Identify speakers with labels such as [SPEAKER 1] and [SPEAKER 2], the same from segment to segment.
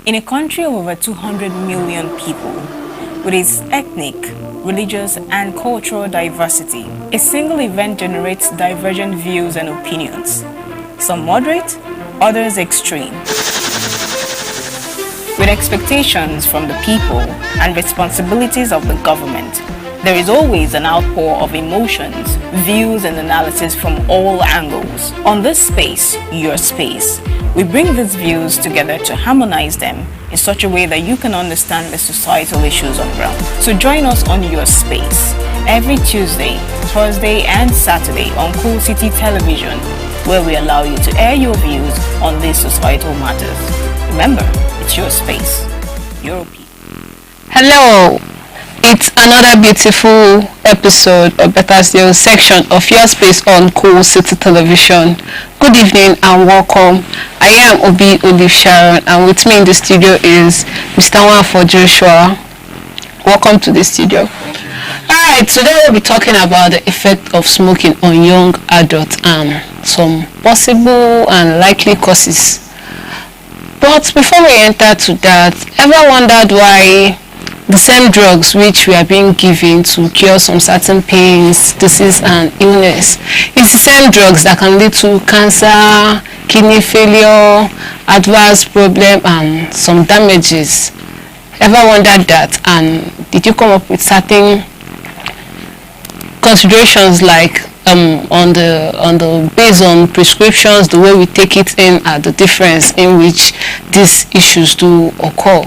[SPEAKER 1] In a country of over 200 million people, with its ethnic, religious, and cultural diversity, a single event generates divergent views and opinions, some moderate, others extreme. With expectations from the people and responsibilities of the government, there is always an outpour of emotions, views, and analysis from all angles. On this space, your space, we bring these views together to harmonize them in such a way that you can understand the societal issues on ground. So join us on Your Space every Tuesday, Thursday, and Saturday on Cool City Television, where we allow you to air your views on these societal matters. Remember, it's your space, your opinion.
[SPEAKER 2] Hello, it's another beautiful episode of Better Still section of Your Space on Cool City Television. Good evening and welcome. I am Obi Olive Sharon, and with me in the studio is Mr. Wanfo Joshua. Welcome to the studio. Alright, today we'll be talking about the effect of smoking on young adults and some possible and likely causes. But before we enter to that, ever wondered why the same drugs which we are being given to cure some certain pains, disease and illness is the same drugs that can lead to cancer, kidney failure, adverse problem and some damages? Ever wondered that? And did you come up with certain considerations like based on prescriptions, the way we take it in, the difference in which these issues do occur?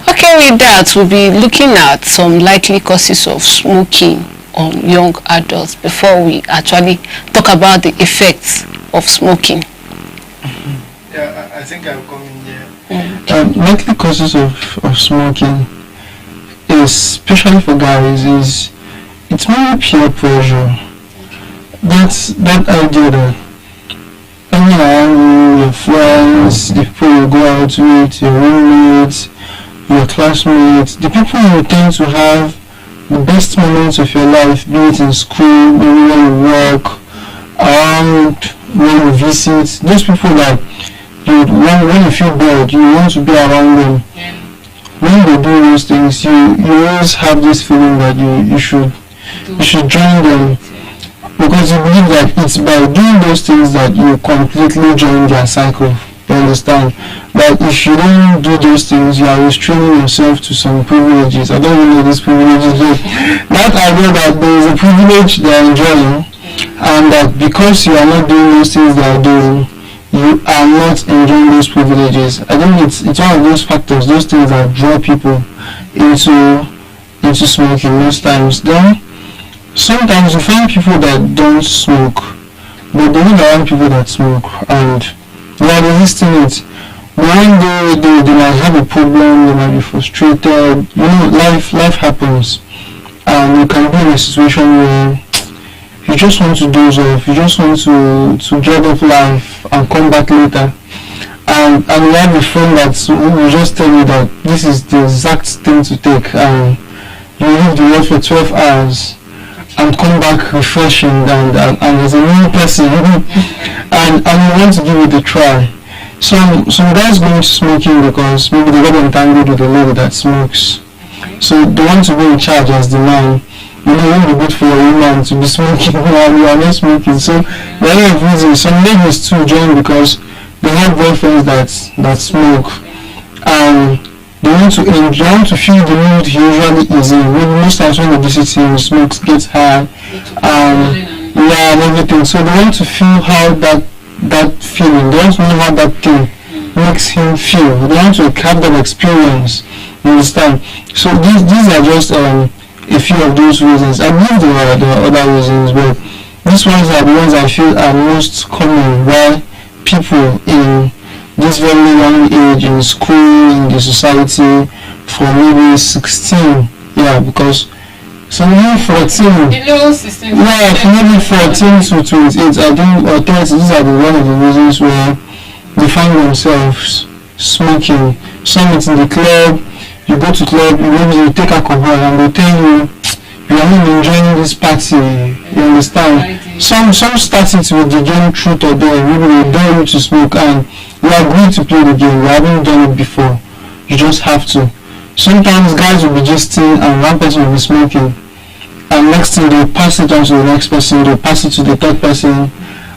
[SPEAKER 2] Okay, with that, we'll be looking at some likely causes of smoking on young adults before we actually talk about the effects of smoking.
[SPEAKER 3] Yeah, I think I'll come in here. Likely causes of smoking, especially for guys, is it's mainly peer pressure. That's that idea that anyone, your friends, the people you go out with, your roommates, your classmates, the people you tend to have the best moments of your life, be it in school, maybe when you work, when you visit, those people that when you feel bored, you want to be around them. When they do those things, you always have this feeling that you should join them, because you believe that it's by doing those things that you completely join their cycle. You understand? But if you don't do those things, you are restraining yourself to some privileges. I don't really know these privileges, but that idea that there is a privilege they are enjoying, and that because you are not doing those things they are doing, you are not enjoying those privileges. I think it's one of those factors, those things that draw people into smoking most times. Then sometimes you find people that don't smoke, but they live around people that smoke, and they are resisting it. But one day they might have a problem, they might be frustrated. You know, life happens, and you can be in a situation where you just want to doze off, you just want to get off life and come back later. And you have a friend that will just tell you that this is the exact thing to take, and you leave the world for 12 hours and come back refreshing and as a new person and you want to give it a try. Some guys go into smoking because maybe they got entangled with a lady that smokes, so they want to be in charge as the man. You know, it would be good for a woman to be smoking while you are not smoking. So there are a lot of reasons. Some ladies too join because they have boyfriends that smoke, and they want to feel the mood he usually is in. Maybe most times when they visit him, he smokes, gets high, and everything. So they want to feel how that feeling, they want to know how that thing makes him feel. They want to have that experience. You understand? So these are just a few of those reasons. I believe there are other reasons, but these ones are the ones I feel are most common why people in this very young age, in school, in the society, from maybe 16, because some maybe 14, from maybe 14 to 28, I think, or 30, these are one of the reasons where they find themselves smoking. Some it's in the club, you go to club, maybe you take alcohol and they tell you, you are not enjoying this party, you understand? Some start it with the game truth or dare, maybe they dare you to smoke and you agree to play the game, you haven't done it before. You just have to. Sometimes guys will be gisting and one person will be smoking, and next thing they'll pass it on to the next person, they'll pass it to the third person,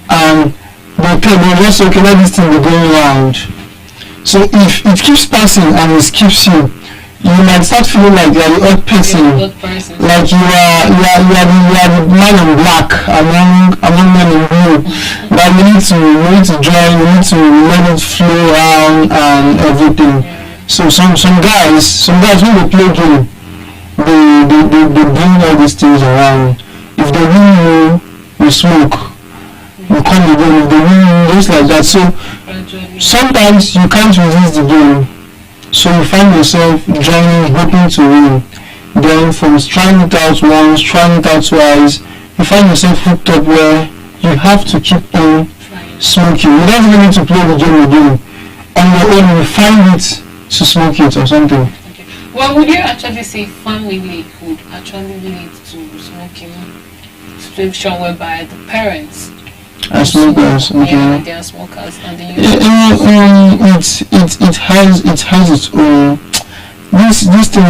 [SPEAKER 3] and they'll just okay, let this thing be going around. So if it keeps passing and it keeps you, you might start feeling like you are the odd person, like you are the man in black among men in blue. But you need to join, you need to let it flow around and everything. So some guys when they play game, they bring all these things around. If they win you smoke. You come again. If they win you, just like that. So sometimes you can't resist the game. So you find yourself joining, hoping to win. Then from trying it out once, trying it out twice, you find yourself hooked up where you have to keep on smoking. You don't even need to play the game again. On your own, you find it to smoke it or something.
[SPEAKER 2] Okay. Well, would you actually say family could actually lead to smoking situation whereby the parents
[SPEAKER 3] are smokers? Okay.
[SPEAKER 2] Yeah, they are smokers and they
[SPEAKER 3] it has its own. This thing,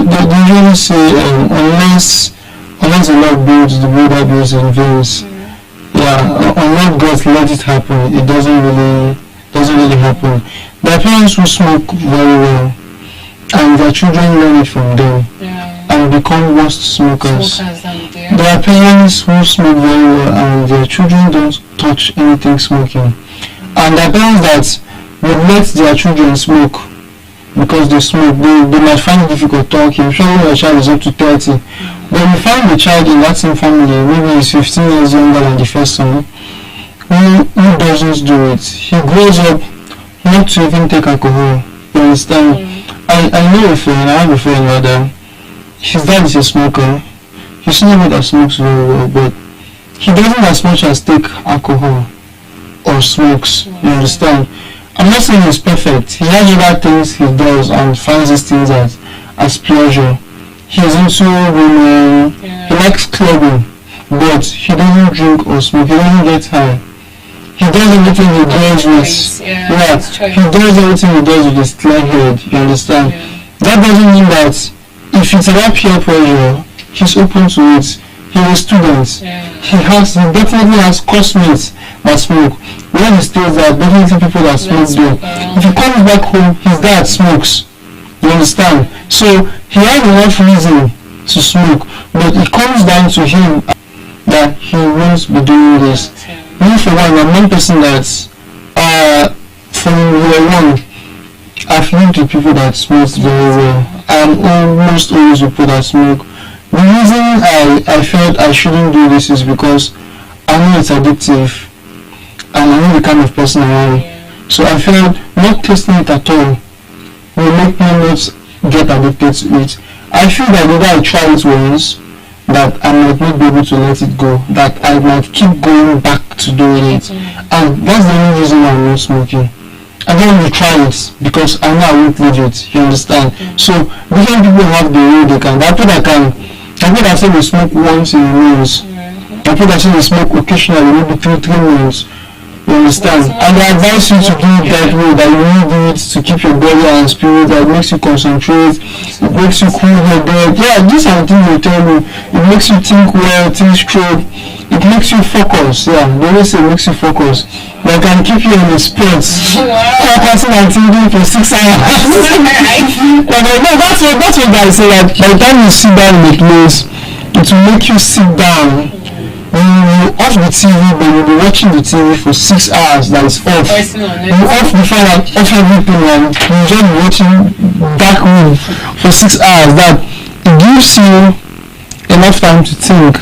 [SPEAKER 3] they usually say unless the Lord builds the road that builds in veins. Yeah, unless God let it happen, it doesn't really happen. There are parents who smoke very well, and their children learn it from them and become worst smokers. There are parents who smoke very well, and their children don't touch anything smoking. And there are parents that would let their children smoke because they smoke. They might find it difficult talking. Surely when a child is up to 30. But you find a child in that same family, maybe he's 15 years younger than the first son, who doesn't do it. He grows up not to even take alcohol. You understand? I know a friend, I have a friend that his dad is a smoker. He's not that smokes very well, but he doesn't as much as take alcohol or smokes. You understand? I'm not saying he's perfect. He has other things he does and finds these things as pleasure. He's into women, he likes clubbing, but he doesn't drink or smoke, he doesn't get high. He does everything he does with, he does everything he does with his clear head, you understand? That doesn't mean that if it's about peer pressure, he's open to it. He's a student. He definitely has classmates that smoke. When he stays there, definitely people that smoke there. If he comes back home, his dad smokes. You understand? So he has enough reason to smoke, but it comes down to him that he won't be doing this. Me for one, I'm one person that's from year one, I've lived with people that smoke very well. I'm almost always with people that smoke. The reason I felt I shouldn't do this is because I know it's addictive and I know the kind of person I am. So I felt not tasting it at all will make me not get addicted to it. I feel that whether I try it once, that I might not be able to let it go, that I might keep going back to doing it. And that's the only reason why I'm not smoking. I don't want to try it because I know I won't leave it, you understand? So different people have the way they can. There are people that say they smoke once in a month. There are people that say they smoke occasionally, maybe 3 months. You understand? And they advise you to do it that way, that you need it to keep your body and spirit, that makes you concentrate, it makes you cool your head. Yeah, these are the things they tell you. It makes you think well, think straight, it makes you focus. Yeah, they always say it makes you focus. They can keep you in the sports, focusing and thinking for 6 hours. That's what guys say, that by the time you sit down in the place, it will make you sit down. You off the TV, but you'll be watching the TV for 6 hours that is off. You off the phone and off everything, and you just be watching dark room for 6 hours. That it gives you enough time to think.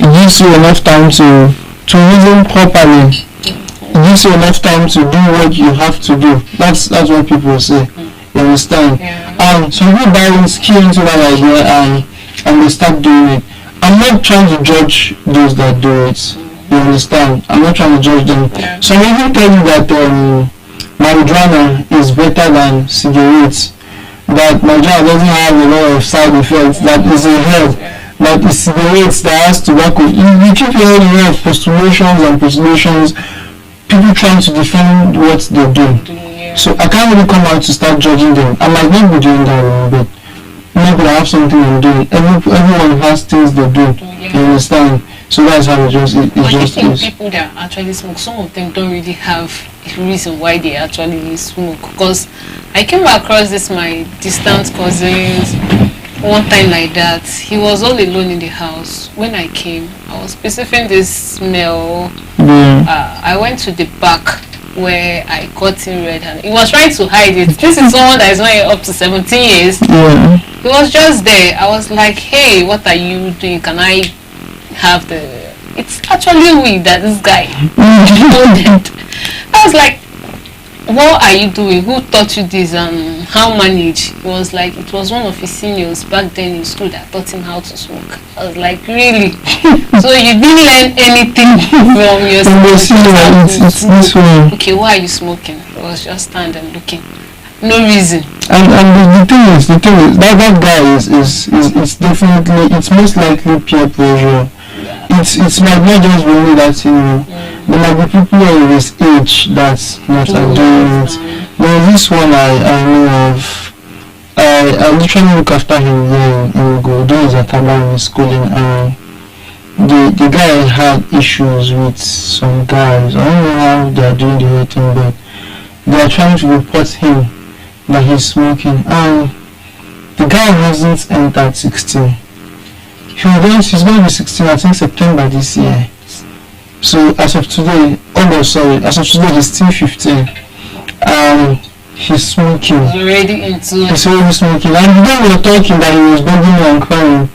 [SPEAKER 3] It gives you enough time to reason properly. It gives you enough time to do what you have to do. That's what people say. You understand? So people buy key into that idea and they start doing it. I'm not trying to judge those that do it. You understand? I'm not trying to judge them. So I even tell you that marijuana is better than cigarettes. That marijuana doesn't have a lot of side effects. That is a herb. That is cigarettes that has tobacco. You keep hearing a lot of postulations and postulations. People trying to defend what they do. So I can't really come out to start judging them. I might not be doing that wrong, but maybe I have something I'm doing. Everyone has things they do. You understand? So that's how it just
[SPEAKER 2] But
[SPEAKER 3] just
[SPEAKER 2] you think
[SPEAKER 3] is.
[SPEAKER 2] people that actually smoke, some of them don't really have a reason why they actually smoke. Because I came across this my distant cousins one time like that. He was all alone in the house. When I came, I was perceiving this smell.
[SPEAKER 3] Yeah.
[SPEAKER 2] I went to the back where I got him red and he was trying to hide it. This is someone that is not up to 17 years.
[SPEAKER 3] Yeah.
[SPEAKER 2] He was just there. I was like, hey, what are you doing? Can I have the... It's actually weed that this guy did. I was like, what are you doing? Who taught you this and how manage? It was like, it was one of his seniors back then in school that taught him how to smoke. I was like, really? So you didn't learn anything from your
[SPEAKER 3] senior? It's this one.
[SPEAKER 2] Okay, why are you smoking? I was just standing looking. No reason.
[SPEAKER 3] And the thing is that guy is it's definitely, it's most likely peer pressure. It's might not just really that senior. There might be people of his age that are doing it. There's this one I know of. I literally look after him when he will go do his academy schooling, and the guy had issues with some guys. I don't know how they are doing the whole thing, but they are trying to report him that he's smoking, and the guy hasn't entered 16. He's going to be 16, I think September this year. So as of today, as of today he's still 15. He's smoking.
[SPEAKER 2] He's already into it.
[SPEAKER 3] He's already smoking. And when we were talking that he was begging me and crying,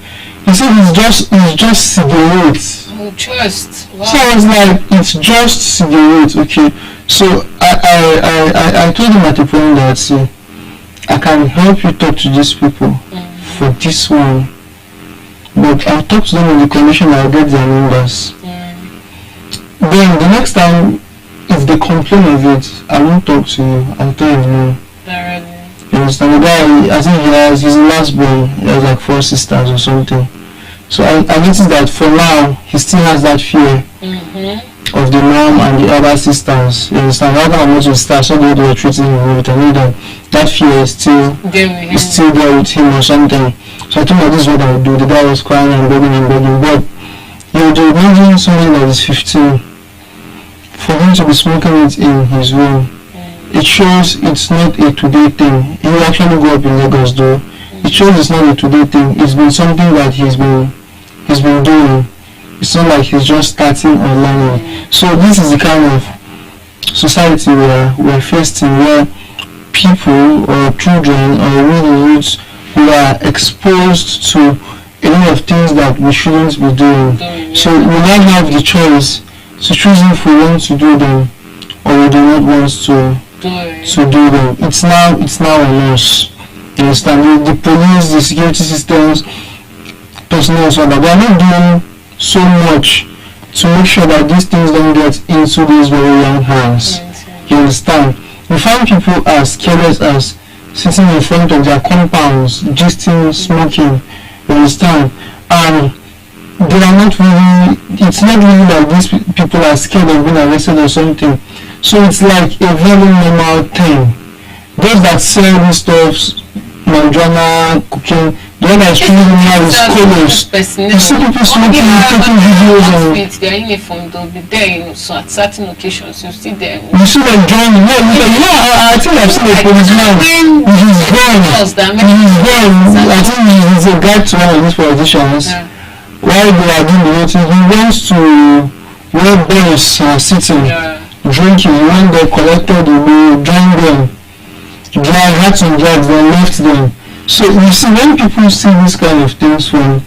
[SPEAKER 3] he said it's just cigarettes.
[SPEAKER 2] Oh, just. Wow.
[SPEAKER 3] So I was like, it's just cigarettes, okay. So I told him at the point that, see, I can help you talk to these people for this one, but I'll talk to them on the condition I'll get their numbers. Then the next time, if they complain of it, I won't talk to you. I'll tell you no. You understand? The guy, I think he's the last born. He has like 4 sisters or something. So I noticed that for now, he still has that fear of the mom and the other sisters. You understand? How come I'm not with sisters? So they were treating him with, I know that fear is still there with him or something. So I told him this is what I would do. The guy was crying and begging, but you would imagine somebody that is 15, for him to be smoking it in his room. It shows it's not a today thing. He will actually go up in Lagos though. It shows it's not a today thing. It's been something that he's been doing. It's not like he's just starting or learning. So this is the kind of society we're facing, where people or children or really youths who are exposed to a lot of things that we shouldn't be doing. So we now have the choice to choose if we want to do them or we do not want to do them. It's now on us. You understand? The police, the security systems, personnel, so that they are not doing so much to make sure that these things don't get into these very young hands. You understand? We find people as careless as sitting in front of their compounds, gisting, smoking. You understand? And they are not really, it's not really like these people are scared of being arrested or something. So it's like a very normal thing. Those that sell these stuff, marijuana, cocaine, the one that's really normal is colors. You see people smoking, taking videos of
[SPEAKER 2] their uniform, they'll be there at certain occasions. You see them.
[SPEAKER 3] You see them joining. I think I've seen a policeman with his gun. I think he's a guide to one of these politicians. While they are doing the voting, he went to where boys are sitting, drinking. He went there, collected the money, drank them, had some drugs, then left them. So you see, when people see these kind of things from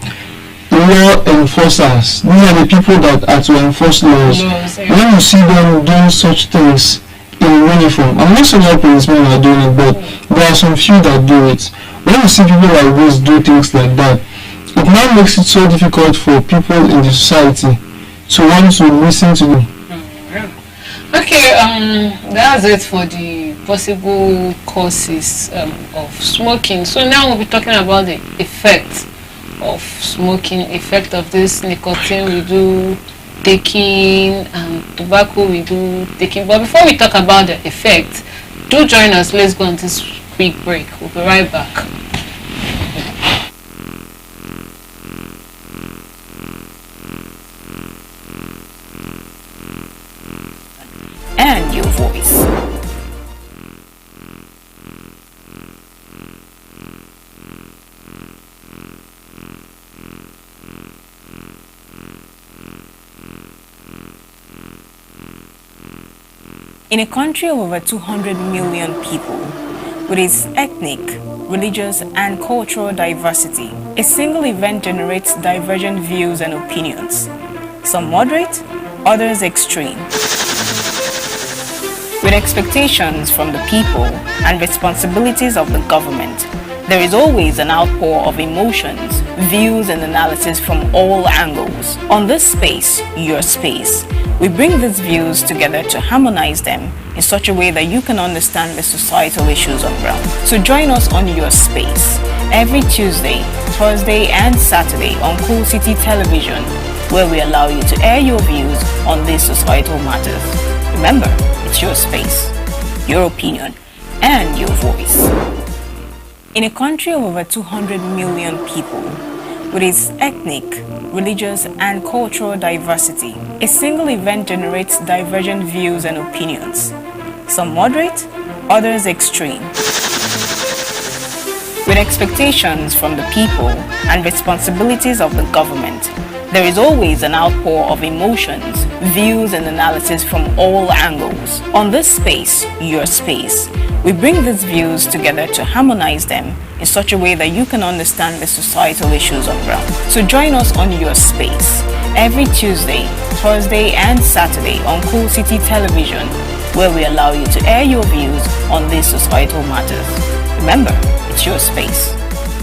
[SPEAKER 3] law enforcers, these are the people that are to enforce laws. When you see them doing such things in uniform, I'm not saying all policemen are doing it, but there are some few that do it. When you see people like this do things like that, it now makes it so difficult for people in the society to want to listen to them.
[SPEAKER 2] Okay, that's it for the possible causes of smoking. So now we'll be talking about the effect of smoking, effect of this nicotine we do taking and tobacco we do taking. But before we talk about the effect, Do join us. Let's go on this quick break. We'll be right back.
[SPEAKER 1] And your voice. In a country of over 200 million people, with its ethnic, religious, and cultural diversity, a single event generates divergent views and opinions, some moderate, others extreme. With expectations from the people and responsibilities of the government, there is always an outpour of emotions, views, and analysis from all angles. On this space, your space, we bring these views together to harmonize them in such a way that you can understand the societal issues on ground. So join us on Your Space every Tuesday, Thursday, and Saturday on Cool City Television, where we allow you to air your views on these societal matters. Remember, it's your space, your opinion, and your voice. In a country of over 200 million people, with its ethnic, religious, and cultural diversity, a single event generates divergent views and opinions, some moderate, others extreme. With expectations from the people and responsibilities of the government, there is always an outpour of emotions, views, and analysis from all angles. On this space, your space, we bring these views together to harmonize them in such a way that you can understand the societal issues on ground. So join us on Your Space every Tuesday, Thursday, and Saturday on Cool City Television, where we allow you to air your views on these societal matters. Remember, it's your space,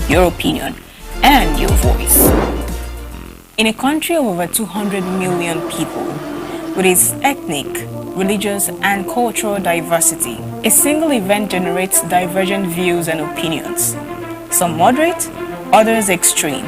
[SPEAKER 1] your opinion, and your voice. In a country of over 200 million people, with its ethnic, religious, and cultural diversity, a single event generates divergent views and opinions, some moderate, others extreme.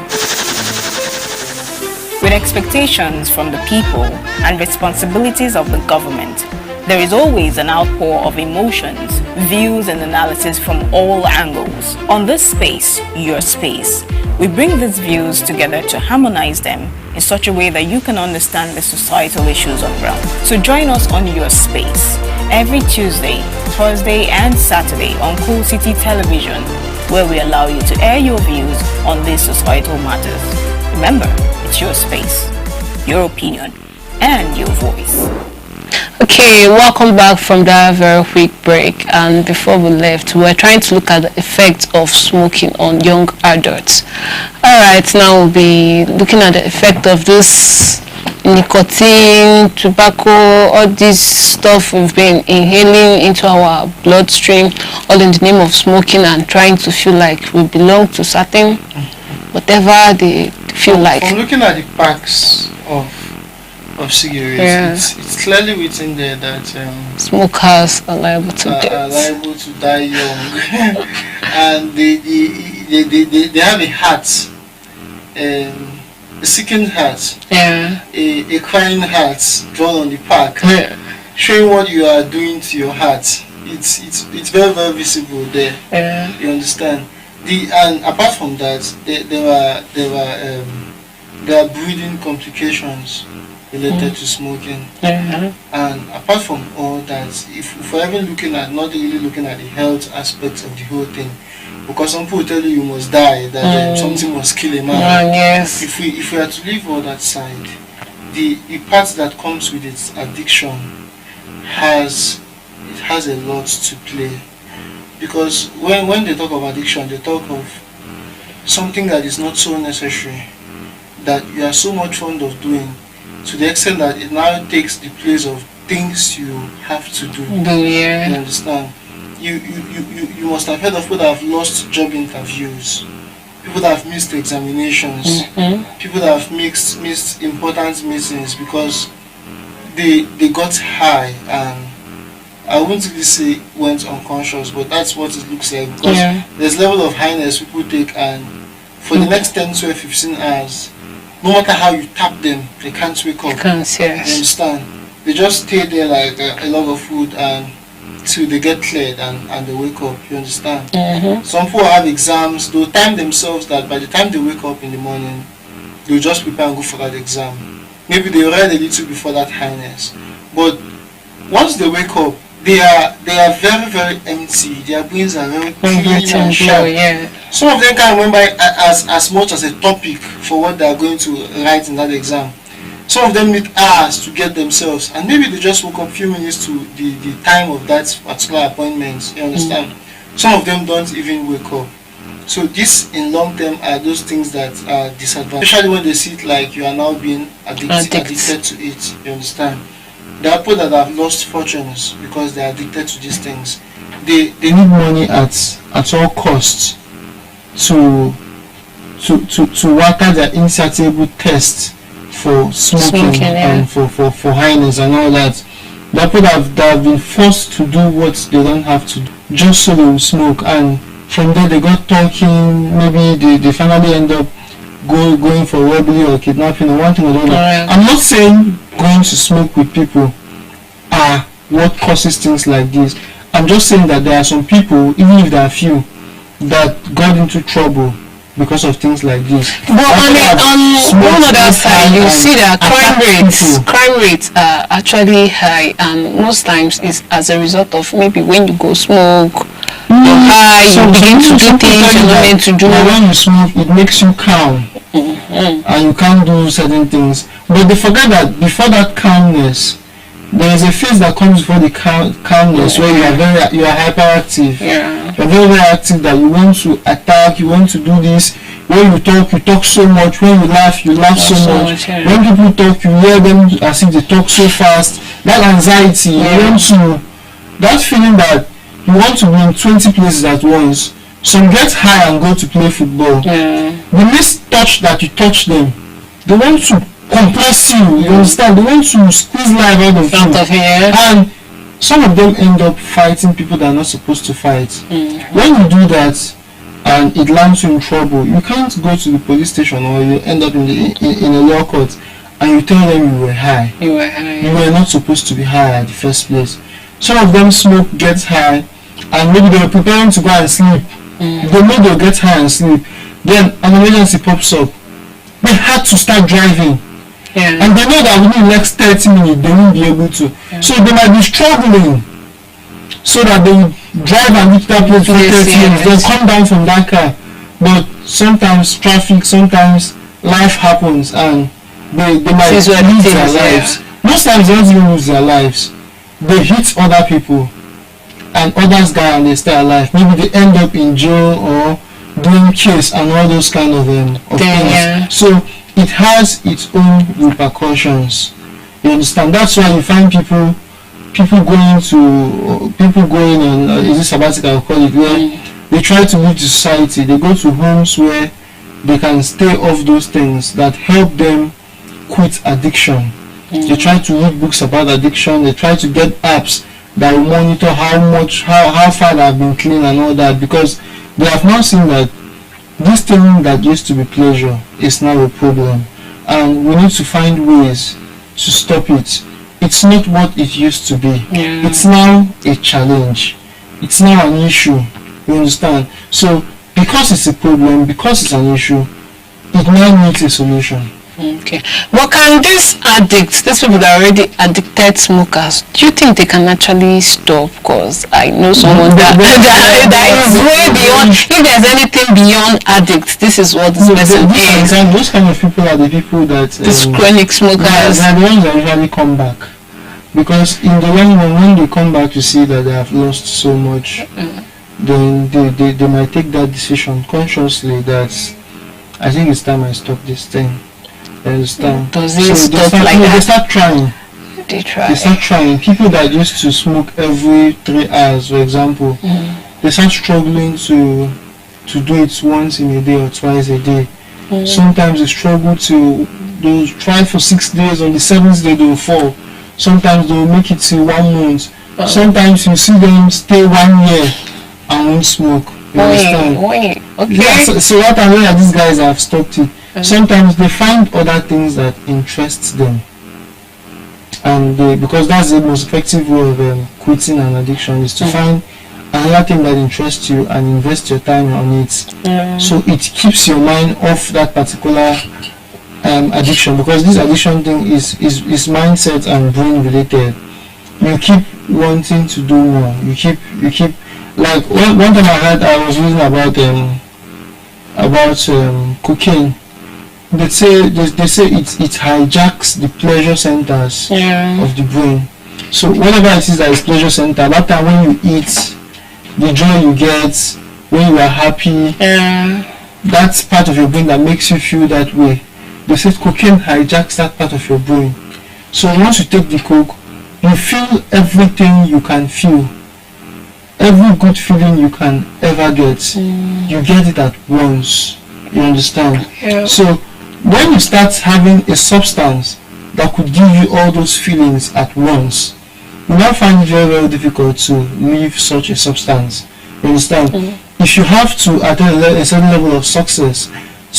[SPEAKER 1] With expectations from the people and responsibilities of the government, there is always an outpour of emotions, views, and analysis from all angles. On this space, your space, we bring these views together to harmonize them in such a way that you can understand the societal issues on ground. So join us on Your Space every Tuesday, Thursday, and Saturday on Cool City Television, where we allow you to air your views on these societal matters. Remember, it's your space, your opinion, and your voice.
[SPEAKER 2] Okay, welcome back from that very quick break. And before we left, we were trying to look at the effects of smoking on young adults. Alright, now we'll be looking at the effect of this nicotine, tobacco, all this stuff we've been inhaling into our bloodstream, all in the name of smoking and trying to feel like we belong to certain whatever they feel like.
[SPEAKER 3] From looking at the packs of cigarettes,
[SPEAKER 2] Yeah.
[SPEAKER 3] it's clearly written there that
[SPEAKER 2] Smokers are liable to
[SPEAKER 3] are
[SPEAKER 2] death.
[SPEAKER 3] liable to die young, and they have a heart, a seeking heart,
[SPEAKER 2] Yeah.
[SPEAKER 3] a crying heart drawn on the pack,
[SPEAKER 2] Yeah.
[SPEAKER 3] showing what you are doing to your heart. It's very, very visible there.
[SPEAKER 2] Yeah.
[SPEAKER 3] You understand? And apart from that, there are breathing complications related to smoking.
[SPEAKER 2] Yeah.
[SPEAKER 3] And apart from all that, if we're even not really looking at the health aspects of the whole thing, because some people tell you must die, that something must kill a man.
[SPEAKER 2] Yes.
[SPEAKER 3] If we are to leave all that side, the part that comes with its addiction has a lot to play. Because when they talk of addiction, they talk of something that is not so necessary, that you are so much fond of doing, to the extent that it now takes the place of things you have to do.
[SPEAKER 2] Yeah.
[SPEAKER 3] You understand? You must have heard of people that have lost job interviews, people that have missed examinations, people that have missed important meetings because they got high, and I wouldn't really say went unconscious, but that's what it looks like, because there's level of highness people take, and for the next 10, 12, 15 hours, no matter how you tap them, they can't wake up.
[SPEAKER 2] Can't,
[SPEAKER 3] You
[SPEAKER 2] yes.
[SPEAKER 3] understand? They just stay there like a log of food, and till they get cleared and they wake up. You understand? Some people have exams. They'll time themselves that by the time they wake up in the morning, they'll just prepare and go for that exam. Maybe they read a little before that highness, but once they wake up, they are very, very empty. Their brains are very clean and sharp.
[SPEAKER 2] Yeah.
[SPEAKER 3] Some of them can't remember as much as a topic for what they are going to write in that exam. Some of them need hours to get themselves, and maybe they just woke up a few minutes to the time of that particular appointment. You understand? Some of them don't even wake up. So this in long term are those things that are disadvantages, especially when they see it like you are now being addicted to it. You understand? There are people that have lost fortunes because they are addicted to these things. They need money at all costs to water their insatiable thirst for smoking and for highness and all that. There are people that have been forced to do what they don't have to do just so they will smoke, and from there they got talking. Maybe they finally end up going for robbery or kidnapping or one thing or the other. I'm not saying going to smoke with people are what causes things like this. I'm just saying that there are some people, even if there are few, that got into trouble because of things like this.
[SPEAKER 2] But on one other side, you see that crime rates are actually high, and most times it's as a result of maybe when you go smoke, you're high, you begin to do things you're not meant to do.
[SPEAKER 3] When you smoke, it makes you calm, and you can't do certain things. But they forget that before that calmness, there is a phase that comes before the calmness where you are hyperactive. You're very, very active, that you want to attack, you want to do this. When you talk so much. When you laugh so much. When people talk, you hear them as if they talk so fast. That anxiety, you want to, that feeling that you want to be in 20 places at once. Some get high and go to play football. The least touch that you touch them, they want to compress you, you understand? They want to squeeze life out of you. And some of them end up fighting people that are not supposed to fight. When you do that and it lands you in trouble, you can't go to the police station, or you end up in a law court and you tell them you were high. You were not supposed to be high at the first place. Some of them smoke, get high, and maybe they were preparing to go and sleep. They know they'll get high and sleep. Then an emergency pops up. They had to start driving. And they know that within the next 30 minutes they won't be able to. So they might be struggling so that they will drive and reach that place for 30 minutes. They'll come down from that car. But sometimes traffic, sometimes life happens, and they might lose their lives. Most times they don't even lose their lives. They hit other people and others die and they stay alive. Maybe they end up in jail or doing case and all those kind of things. So it has its own repercussions. You understand? That's why you find people going on is it sabbatical, I'll call it, where they try to leave the society. They go to homes where they can stay off those things that help them quit addiction. They try to read books about addiction. They try to get apps that will monitor how far they have been clean and all that, because they have now seen that this thing that used to be pleasure is now a problem, and we need to find ways to stop it. It's not what it used to be. It's now a challenge. It's now an issue. You understand? So because it's a problem, because it's an issue, it now needs a solution.
[SPEAKER 2] Okay. But can these addicts, these people that are already addicted smokers, do you think they can actually stop? Because I know someone that is way beyond. If there's anything beyond addicts, this is what this person is.
[SPEAKER 3] Those kind of people are the people that
[SPEAKER 2] these chronic smokers.
[SPEAKER 3] They are the ones that usually come back, because in the long run, when they come back, you see that they have lost so much. Then they might take that decision consciously that I think it's time I stop this thing. Understand?
[SPEAKER 2] Does it stop like that?
[SPEAKER 3] They start trying.
[SPEAKER 2] They
[SPEAKER 3] start trying. People that used to smoke every 3 hours, for example, they start struggling to do it once in a day or twice a day. Sometimes they struggle they'll try for 6 days. On the 7th day they will fall. Sometimes they will make it to 1 month. Sometimes you see them stay 1 year and won't smoke. You understand?
[SPEAKER 2] Okay.
[SPEAKER 3] Yeah, so what I mean is these guys have stopped it. Sometimes they find other things that interest them, and because that's the most effective way of quitting an addiction, is to find another thing that interests you and invest your time on it. So it keeps your mind off that particular addiction, because this addiction thing is mindset and brain related. You keep wanting to do more. You keep like one time I was reading about cocaine. They say it hijacks the pleasure centers of the brain. So whatever it is that is pleasure center, that time when you eat, the joy you get when you are happy, that's part of your brain that makes you feel that way. They said cocaine hijacks that part of your brain. So once you take the coke, you feel everything you can feel. Every good feeling you can ever get, you get it at once. You understand?
[SPEAKER 2] Yeah.
[SPEAKER 3] So when you start having a substance that could give you all those feelings at once, you now find it very, very difficult to leave such a substance. You understand? If you have to attain a certain level of success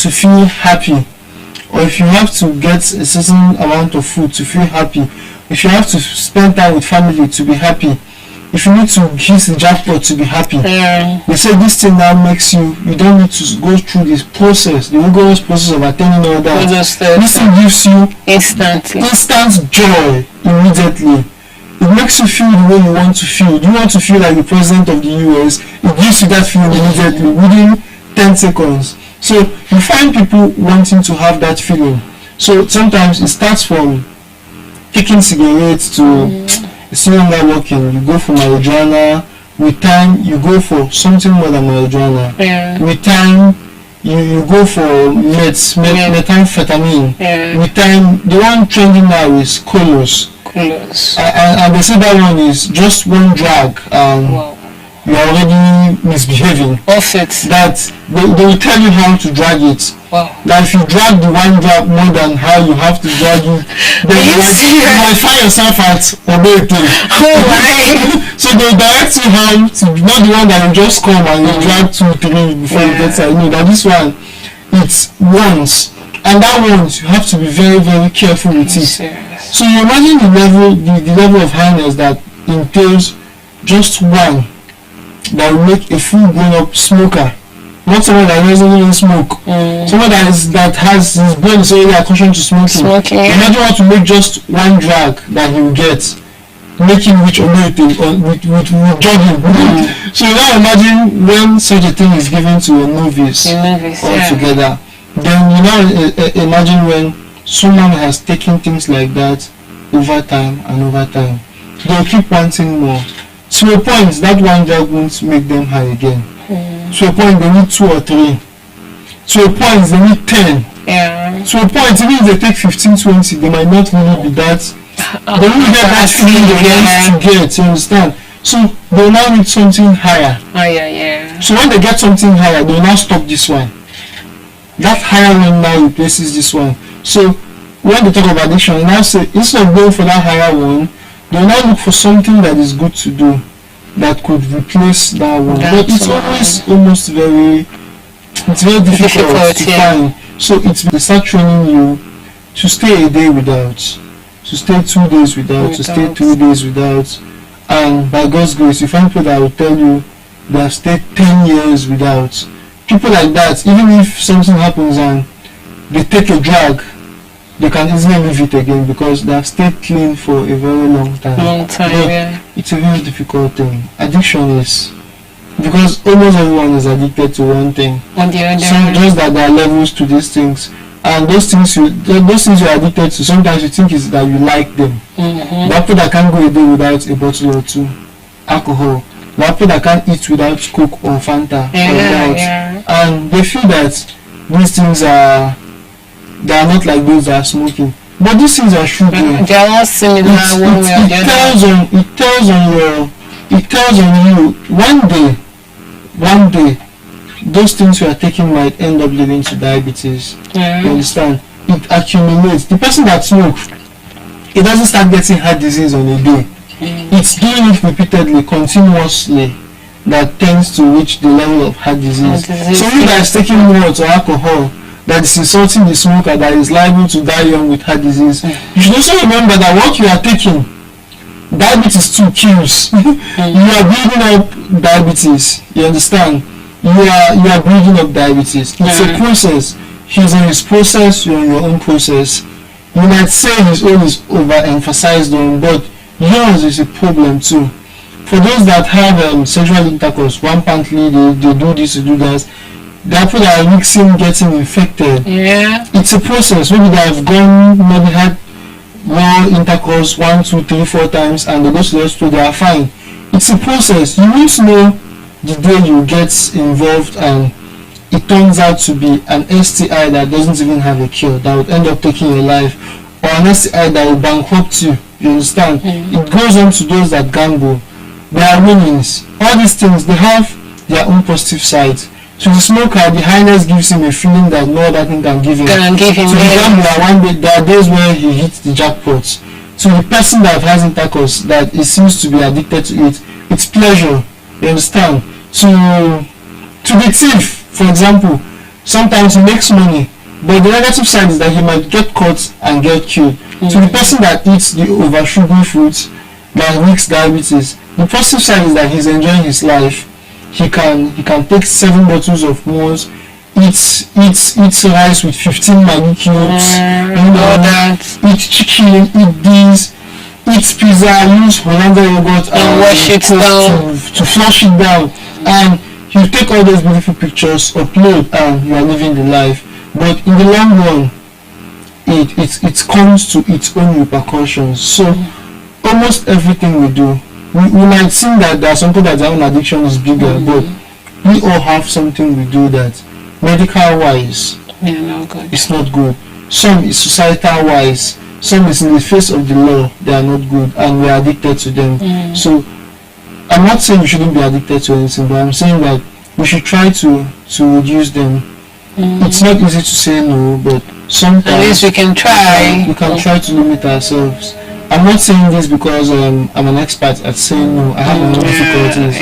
[SPEAKER 3] to feel happy, or if you have to get a certain amount of food to feel happy, if you have to spend time with family to be happy, if you need to hit the jackpot to be happy, they say this thing now makes you don't need to go through this process, the rigorous process of attaining all that. This thing gives you instant joy immediately. It makes you feel the way you want to feel. Do you want to feel like the president of the US? It gives you that feeling immediately within 10 seconds. So you find people wanting to have that feeling. So sometimes it starts from taking cigarettes to still longer working. You go for marijuana. With time, you go for something more than marijuana. With time, you go for methamphetamine. With time, the one trending now is colos. And they say that one is just one drag. You're already misbehaving. That they will tell you how to drag it. That if you drag the one drag more than how you have to drag it, then you might find yourself at Obeke. So they direct you how to, not the one that you just come and you drag 2, 3 before you get there. That this one, it's once. And that once, you have to be very, very careful with it. So you imagine the level of highness that entails just one that will make a full grown-up smoker, not someone that doesn't even smoke, someone that has his brain is already accustomed to smoking. Imagine what to make just one drag that he will get, making which with jogging. So you now imagine when such a thing is given to a novice altogether. Then you now imagine when someone has taken things like that over time and over time. They'll keep wanting more. To a point, that one drug won't make them high again. To a point, they need 2 or 3. To a point, they need 10. To a point, even if they take 15, 20, they might not really be that. They won't get that feeling they want to get. You understand? So they now need something higher. So when they get something higher, they will now stop this one. That higher one now replaces this one. So when they talk of addiction, they now say instead of going for that higher one, they will now look for something that is good to do that could replace that one. But it's always very difficult to find. So they start training you to stay a day without, to stay 2 days without, to stay 3 days without, and by God's grace, you find people that will tell you they have stayed 10 years without. People like that, even if something happens and they take a drag, they can easily leave it again because they have stayed clean for a very long time. It's a very difficult thing. Addiction is, because almost everyone is addicted to one thing. Some just that there are levels to these things, and those things you're addicted to, sometimes you think is that you like them. There are people that can't go a day without a bottle or 2 alcohol. There are people that can't eat without Coke or Fanta and they feel that these things are not like those that are smoking. But these things are sugar.
[SPEAKER 2] They are all similar one way or the other.
[SPEAKER 3] It tells on you one day those things you are taking might end up leading to diabetes. You understand? It accumulates. The person that smokes, it doesn't start getting heart disease on a day. It's doing it repeatedly, continuously, that tends to reach the level of heart disease. So you guys taking water or alcohol, that is insulting the smoker that is liable to die young with heart disease, you should also remember that what you are taking, diabetes too kills. You are building up diabetes. You understand? You are building up diabetes. It's a process. He's on his process, you're on your own process. You might say his own is overemphasized on, but yours is a problem too. For those that have sexual intercourse rampantly, they do this, they do that. There are people that are mixing, getting infected.
[SPEAKER 2] Yeah.
[SPEAKER 3] It's a process. Maybe they have gone, maybe had more intercourse 1, 2, 3, 4 times, and they go to the hospital, they are fine. It's a process. You need to know the day you get involved and it turns out to be an STI that doesn't even have a cure, that would end up taking your life, or an STI that will bankrupt you. You understand? It goes on to those that gamble. There are winnings. All these things, they have their own positive sides. To the smoker, the highness gives him a feeling that no other thing can give him.
[SPEAKER 2] Can give him.
[SPEAKER 3] To the gambler, one day, there are days where he hits the jackpot. To the person that has intercourse, that he seems to be addicted to it, it's pleasure. You understand? To the thief, for example, sometimes he makes money, but the negative side is that he might get caught and get killed. To the person that eats the over sugary foods that makes diabetes, the positive side is that he's enjoying his life. He can take 7 bottles of malt, eat rice with 15 Maggi cubes, eat chicken, eat this, eat pizza, use Hollandia yogurt
[SPEAKER 2] and wash it down
[SPEAKER 3] to flush it down, and you take all those beautiful pictures, upload, and you are living the life. But in the long run, it comes to its own repercussions. So almost everything we do, we might think that there's something that our own addiction is bigger, but we all have something we do that medical wise it's not good. Some is societal wise, some is in the face of the law, they are not good and we are addicted to them. So I'm not saying we shouldn't be addicted to anything, but I'm saying that we should try to reduce them. It's not easy to say no, but sometimes
[SPEAKER 2] at least we can try.
[SPEAKER 3] We can try to limit ourselves. I'm not saying this because I'm an expert at saying no. I have my own difficulties.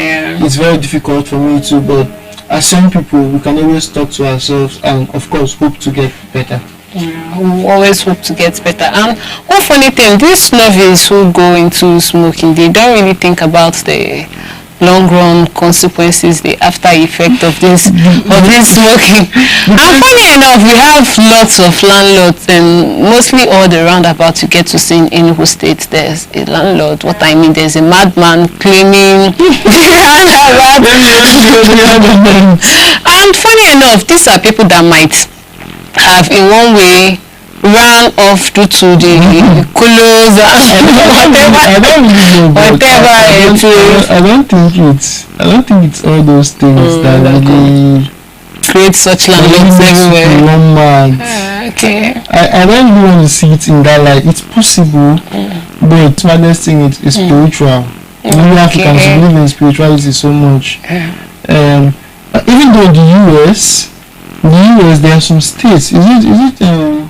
[SPEAKER 3] It's very difficult for me too, but as some people, we can always talk to ourselves and of course hope to get better.
[SPEAKER 2] We always hope to get better. And one funny thing, these novices who go into smoking, they don't really think about the long run consequences, the after effect of this smoking. And funny enough, we have lots of landlords, and mostly all the roundabouts you get to see in Enugu State, there's a landlord. What I mean, there's a madman claiming the roundabout. And funny enough, these are people that might have in one way ran off due to the colos and whatever it is.
[SPEAKER 3] I don't think it's all those things that really
[SPEAKER 2] create such landlords everywhere. Okay.
[SPEAKER 3] I don't even want to see it in that light. It's possible, but the hardest thing is spiritual. Many Africans believe in spirituality so much. Even though the US, there are some states. Is it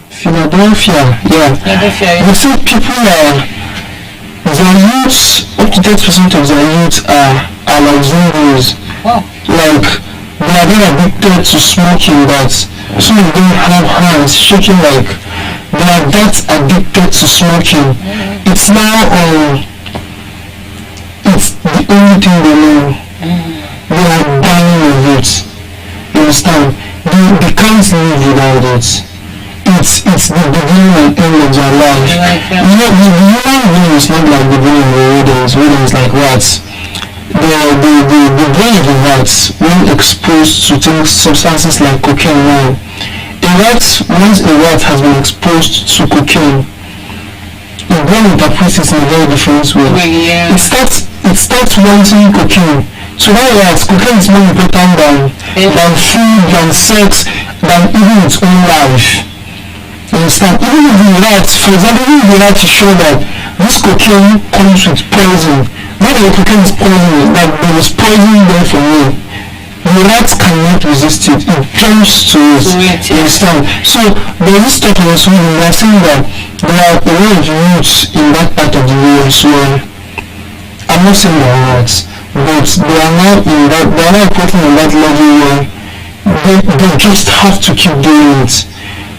[SPEAKER 3] Philadelphia? Yeah. They say people their youths, up to 30% of their youths are like zombies.
[SPEAKER 2] Wow.
[SPEAKER 3] Like they are very addicted to smoking that some of them have hands shaking, like they are that addicted to smoking. It's now it's the only thing they know. They are dying of it. You understand? They can't live without it. It's the beginning and end of their life. You know, the human being is not like the brain of the rodents. Rodents like rats. The brain of the rats, when exposed to substances like cocaine now, once a rat has been exposed to cocaine, the brain interprets it in a very different way. It starts wanting cocaine. So that rat, cocaine is more important than food, than sex, than even its own life. You understand? Even if the rat, for example, even if the rat is sure that this cocaine comes with poison, not that the cocaine is poison, that there is poison there for me, the rat cannot resist it. It jumps to it. You understand? So there is talk in this movie, we are saying that there are a lot of youths in that part of the world. So I'm not saying they are rats, but they are not operating in that level where they just have to keep doing it.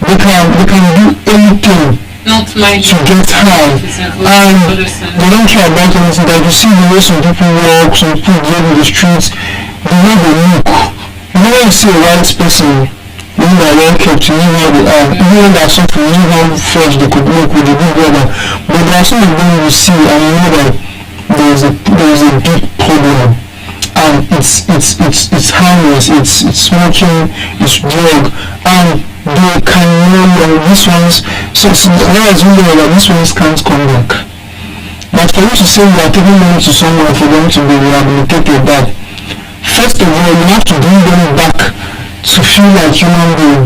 [SPEAKER 3] They can do anything
[SPEAKER 2] Not mind
[SPEAKER 3] to get high, and they don't care about anything. Like you see the way some people walk, some people live in the streets, the way they look. You know, when you see a white person, you know, they're well kept, you know how they are, even when they're suffering, you know how fresh they could look with a good weather. But there are some of them you see, and you know that there is a big problem. And it's harmless, it's smoking, it's drug, and they can know these ones, so there is really that these ones can't come back. But for you to say you are taking money to someone for them to be rehabilitated, that first of all you have to bring them back to feel like human being.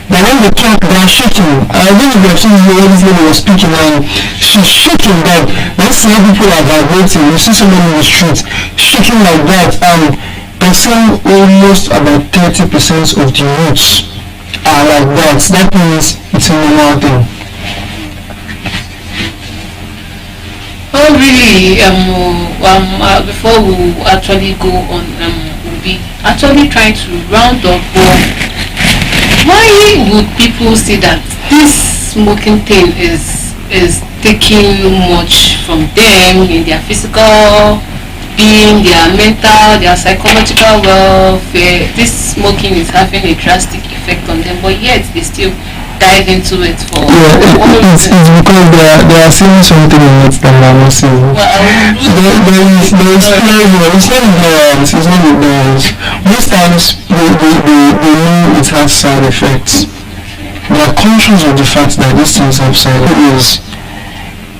[SPEAKER 3] But when they talk, they are shaking. I don't know if you have seen the this lady was speaking and she's shaking, but let's see how people are vibrating. You see somebody in the street shaking like that, and they say almost about 30% of the youths are like that. That means it's a normal thing.
[SPEAKER 2] Oh really? Before we actually go on, we'll be actually trying to round up. Why would people see that this smoking thing is taking much from them in their physical being, their mental, their psychological welfare? This smoking is having a drastic effect on them, but yet they still dive into it for
[SPEAKER 3] it's because they are seeing something in it that they are not seeing. There is pleasure. It's not ignorance. It's not ignorance. Most times they know it has side effects. They are conscious of the fact that these things have side effects.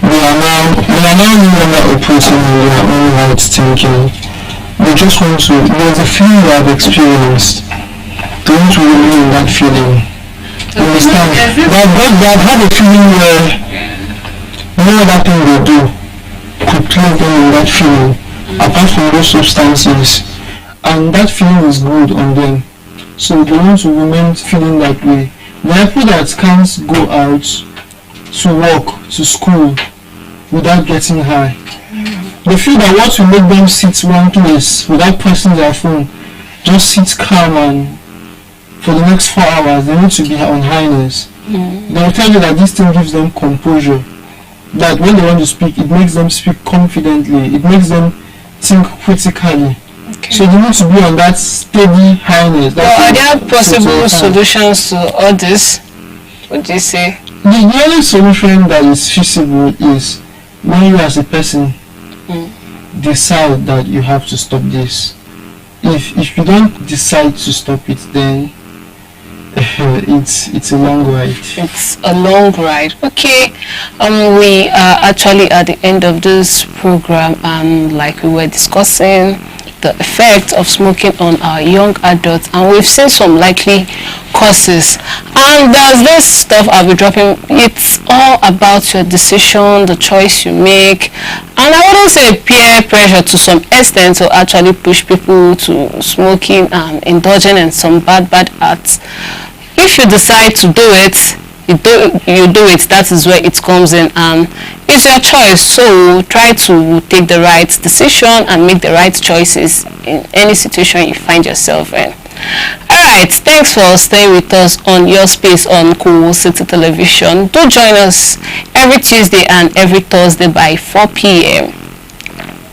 [SPEAKER 3] They are now no longer operating on their own right thinking. They just want to. There's a feeling they have experienced. They want to remain in that feeling. Understand? They've had a feeling where no other thing they do could place them in that feeling apart from those substances, and that feeling is good on them, so they want to remain feeling that way. There are people that can't go out to work, to school without getting high. They feel that what will make them sit one place without pressing their phone, just sit calm, and for the next 4 hours they need to be on highness. They will tell you that this thing gives them composure, that when they want to speak, it makes them speak confidently, it makes them think critically. Okay. So they need to be on that steady highness.
[SPEAKER 2] Are there possible solutions to all this? What do you say?
[SPEAKER 3] The only solution that is feasible is when you as a person decide that you have to stop this. If you don't decide to stop it, then it's a long ride.
[SPEAKER 2] It's a long ride. Okay. We are actually at the end of this program, and like we were discussing the effect of smoking on our young adults, and we've seen some likely causes, and there's this stuff I'll be dropping. It's all about your decision, the choice you make, and I wouldn't say peer pressure to some extent to actually push people to smoking and indulging in some bad acts. If you decide to do it, you do it. That is where it comes in, and it's your choice. So try to take the right decision and make the right choices in any situation you find yourself in. Alright, thanks for staying with us on Your Space on Cool City Television. Do join us every Tuesday and every Thursday by 4 p.m.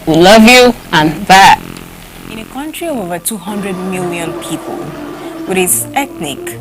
[SPEAKER 2] We love you, and bye.
[SPEAKER 1] In a country of over 200 million people, with its ethnic,